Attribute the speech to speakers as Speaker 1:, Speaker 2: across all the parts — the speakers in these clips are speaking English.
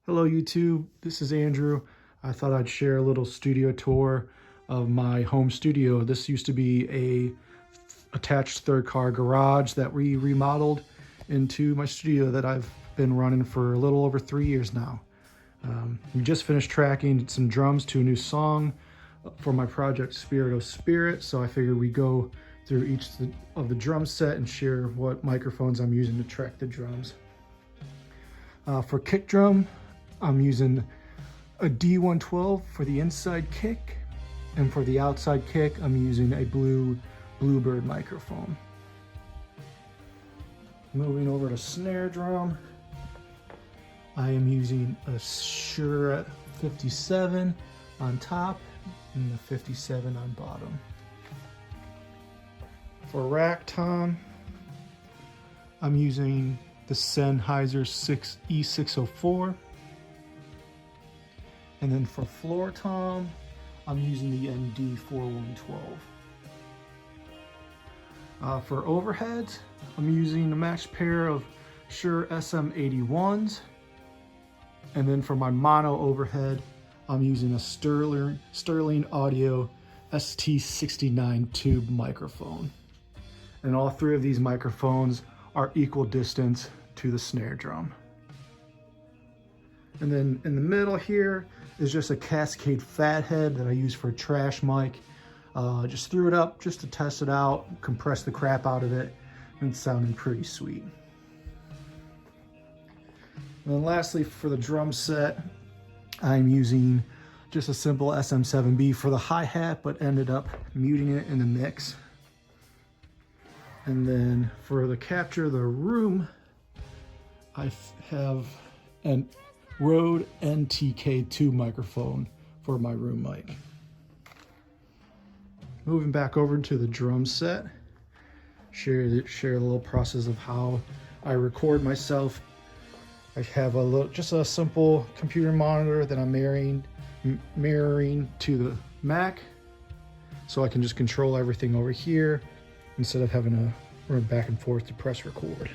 Speaker 1: Hello YouTube, this is Andrew. I thought I'd share a little studio tour of my home studio. This used to be a attached third car garage that we remodeled into my studio that I've been running for a little over 3 years now. We just finished tracking some drums to a new song for my project Spirit of Spirit, so I figured we'd go through each of the drum set and share what microphones I'm using to track the drums. For kick drum, I'm using a D112 for the inside kick, and for the outside kick, I'm using a Bluebird microphone. Moving over to snare drum, I am using a Shure 57 on top and the 57 on bottom. For rack tom, I'm using the Sennheiser E604. And then for floor tom, I'm using the ND4112. For overheads, I'm using a matched pair of Shure SM81s. And then for my mono overhead, I'm using a Sterling Audio ST69 tube microphone. And all three of these microphones are equal distance to the snare drum. And then in the middle here is just a Cascade Fathead that I use for a trash mic. Just threw it up just to test it out, compress the crap out of it, and it's sounding pretty sweet. And then lastly, for the drum set, I'm using just a simple SM7B for the hi-hat, but ended up muting it in the mix. And then for the capture the room, I have a Rode NTK2 microphone for my room mic. Moving back over to the drum set, share a little process of how I record myself. I have just a simple computer monitor that I'm mirroring to the Mac, so I can just control everything over here instead of having to run back and forth to press record.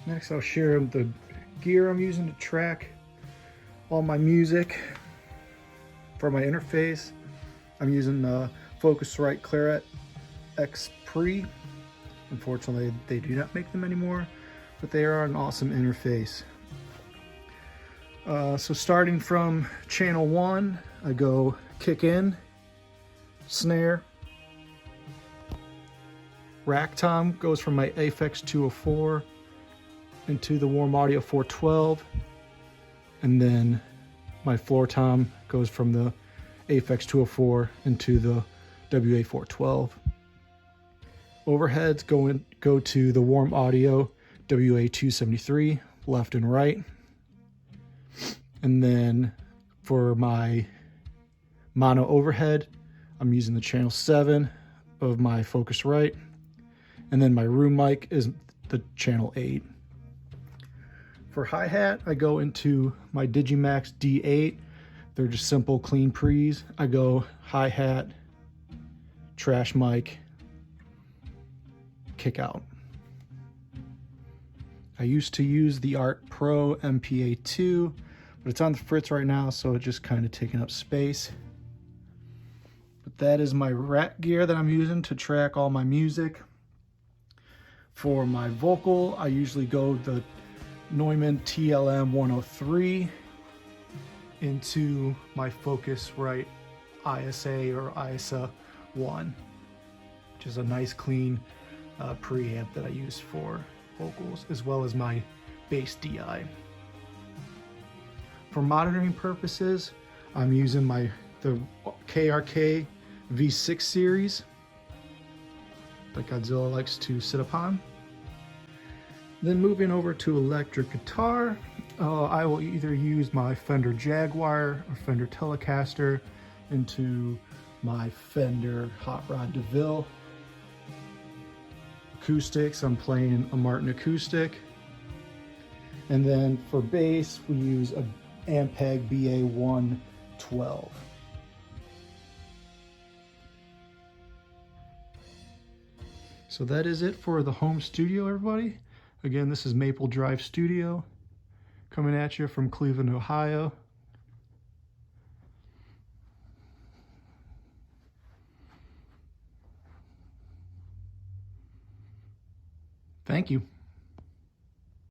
Speaker 1: Next, I'll share the gear I'm using to track all my music. For my interface, I'm using the Focusrite Claret X Pre. Unfortunately, they do not make them anymore, but they are an awesome interface. So starting from channel 1, I go kick in, snare, rack tom goes from my Aphex 204 into the Warm Audio 412, and then my floor tom goes from the Aphex 204 into the WA412. Overheads go to the Warm Audio WA273, left and right. And then for my mono overhead, I'm using the channel 7 of my Focusrite. And then my room mic is the channel 8. For hi-hat, I go into my Digimax D8. They're just simple, clean pre's. I go hi-hat, trash mic, kick out. I used to use the Art Pro MPA2, but it's on the fritz right now, so it's just kind of taking up space. But that is my rack gear that I'm using to track all my music. For my vocal, I usually go the Neumann TLM 103 into my Focusrite ISA or ISA 1, which is a nice clean preamp that I use for vocals, as well as my bass DI. For monitoring purposes, I'm using the KRK V6 series that Godzilla likes to sit upon. Then moving over to electric guitar, I will either use my Fender Jaguar or Fender Telecaster into my Fender Hot Rod DeVille. Acoustics, I'm playing a Martin acoustic. And then for bass, we use a Ampeg BA112. So that is it for the home studio, everybody. Again, this is Maple Drive Studio coming at you from Cleveland, Ohio. Thank you.